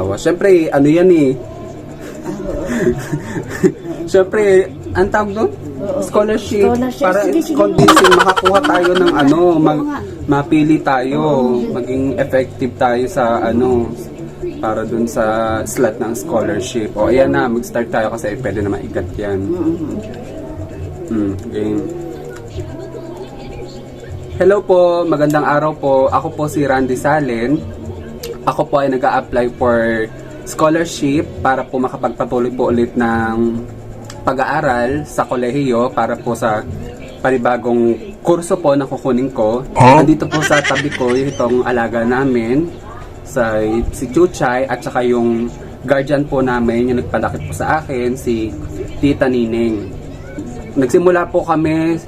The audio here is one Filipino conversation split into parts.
nakakaawa. Siyempre, ano yan eh. Siyempre, ang tawag doon? Scholarship. Para convincing makakuha tayo ng ano, mapili tayo, maging effective tayo sa ano, para dun sa slot ng scholarship. O ayan na, mag-start tayo kasi pwede na maigat yan. Game. Hello po, magandang araw po. Ako po si Randy Salen. Ako po ay nag-a-apply for scholarship para po makapagpatuloy po ulit ng pag-aaral sa kolehiyo para po sa panibagong kurso po na kukunin ko. Nandito po sa tabi ko itong alaga namin, si Chuchay, at saka yung guardian po namin, yung nagpalaki po sa akin, si Tita Nining. Nagsimula po kami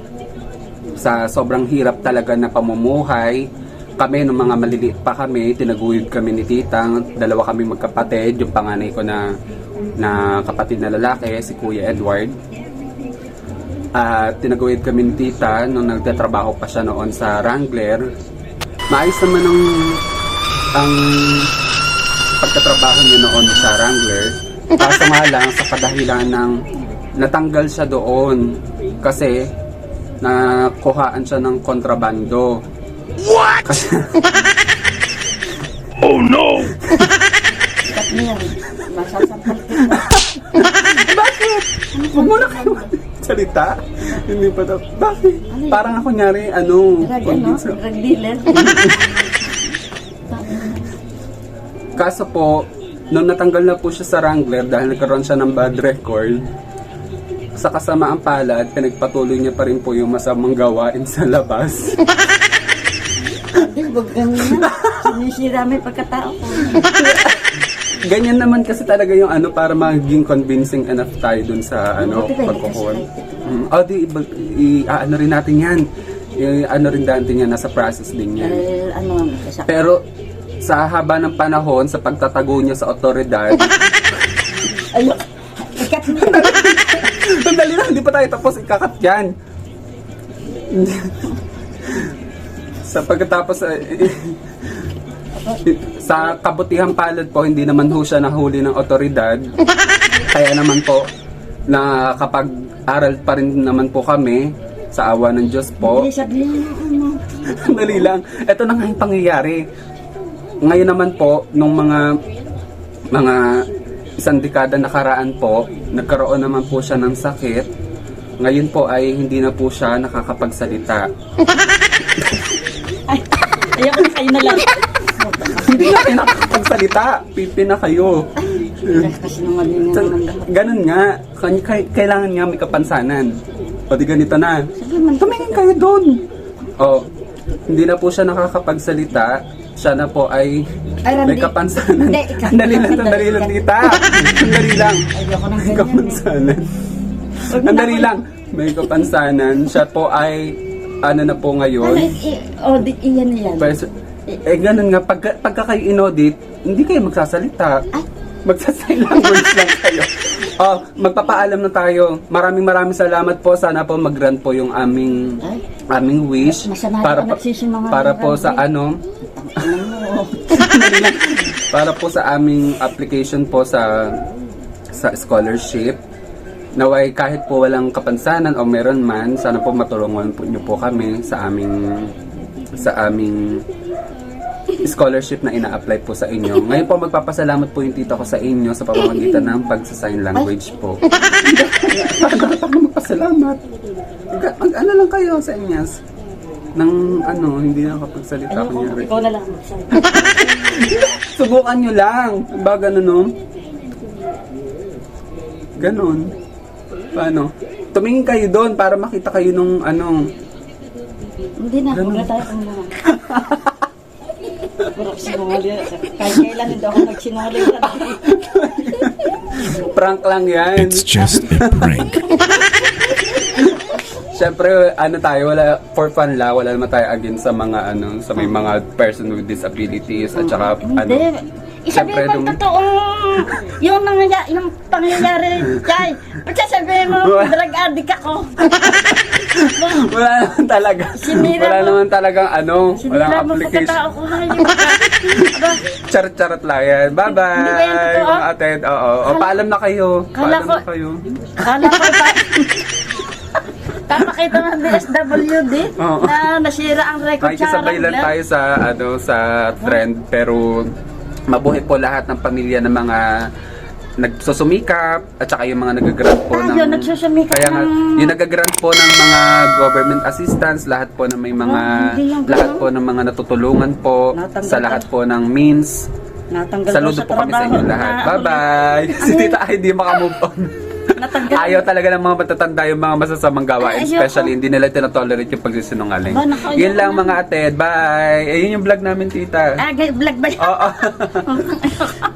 sa sobrang hirap talaga na pamumuhay. Kami, nung mga maliliit pa kami, tinaguyod kami ni Titang. Dalawa kami magkapatid. Yung panganay ko na kapatid na lalaki, si Kuya Edward. At tinaguyod kami ni Tita nung nagtatrabaho pa siya noon sa Wrangler. Maayos naman ang pagtatrabaho niya noon sa Wrangler. Kaso nga lang, sa kadahilan ng natanggal siya doon kasi nakuhaan siya ng kontrabando. What? Oh no! Bakit? Huwag mo na kayo salita. Hindi pa daw. Bakit? Parang ako nyari, Drug dealer. Kaso po, nung natanggal na po siya sa Wrangler dahil nagkaroon siya ng bad record, sa kasamaang palad, pinagpatuloy niya pa rin po yung masamang gawain sa labas. Huwag kang sinisira may pagkatao ko. Ganyan naman kasi talaga yung para maging convincing enough tayo dun sa pagkukuha. Ano rin natin yan. Ano rin natin yan, nasa process din yan. Pero sa haba ng panahon, sa pagtatago niya sa otoridad, ayun, ikat niya. sandali lang, hindi pa tayo tapos, ikakat yan. Sa pagkatapos, sa kabutihang palad po, hindi naman ho siya nahuli ng otoridad. Kaya naman po, nakakapag-aral pa rin naman po kami sa awa ng Diyos po. Sandali lang, ito na nga yung pangyayari. Ngayon naman po, nung mga isang dekada nakaraan po, nagkaroon naman po siya ng sakit. Ngayon po ay hindi na po siya nakakapagsalita. Ay, ayoko na kayo na lang. Hindi na kayo nakakapagsalita. Pipi na kayo. Kasi naman yun naman dapat. Ganun nga. Kailangan nga may kapansanan. O di ganito na. Tumingin kayo doon. O, hindi na po siya nakakapagsalita. Siya na po ay may kapansanan. Sandali lang, tita. Sandali lang. May kapansanan. Sandali lang. May kapansanan. Siya po ay na po ngayon. Audit iyan yan. Ganun nga. Pagka kayo in-audit, hindi kayo magsasalita. Magsa-sign language lang kayo. Magpapaalam na tayo. Maraming salamat po. Sana po mag-grant po yung aming wish. Para po sa para po sa aming application po sa scholarship. Naway kahit po walang kapansanan o meron man, sana po matulungan po niyo po kami sa aming scholarship na ina-apply po sa inyo. Ngayon po magpapasalamat po yung tita ko sa inyo sa pamamagitan ng pagsa-sign language po. Dapat ako magpasalamat. Ano lang kayo sa inyas? Nang hindi nakapagsalita kunyari. Ikaw na lang magsalita. Subukan nyo lang. Ba ganun, Ganon. Paano? Tumingin kayo doon para makita kayo nung Hindi na, huwag na tayo kung naman. Puro sinungaling. Kahit kailan hindi ako nagsinungaling. Prank lang yan. It's just a prank. Siyempre, for fun lang, wala naman tayo against sa mga sa may mga person with disabilities at saka Hindi. Isabihin mo totoo. Yung pangyayari, Chay. Ba't sasabihin mo, drug addict ako? Wala naman talaga. Wala naman talagang walang application. Sinira mo pagkatao ko. Charot-charot lang yan. Hindi ba yan Bye-bye, totoo? mga ated. Oo. O, paalam na kayo. Kala Paalam ko- na kayo. Kala ko pa. Papakita ng DSWD Oo. na nasira ang record Makikisabay lang tayo sa, sa trend. Pero, mabuhay po lahat ng pamilya ng mga nagsusumikap at saka yung mga nagagrant po ng Yun, nagsusumikap kaya nga, ng- yung nagagrant po ng mga government assistance, lahat po na may mga hindi yung lahat ganun. po ng mga natutulungan po Natanggal sa lahat po ng means. Natanggal Saludo sa po kami sa trabaho inyo lahat. na- Bye-bye. Si Tita ay hindi makamove on. Natanggal. Ayaw talaga ng mga matatanda yung mga masasamang gawain. Ay, ayoko. Especially, hindi nila tinatolerate yung pagsisinungaling. Ba, naku, Yun ayoko lang na. mga ated. Bye. Ayun yung vlog namin, Tita. Vlog ba yan? Oo.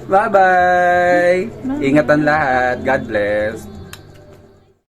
Bye-bye. Ingatan lahat. God bless.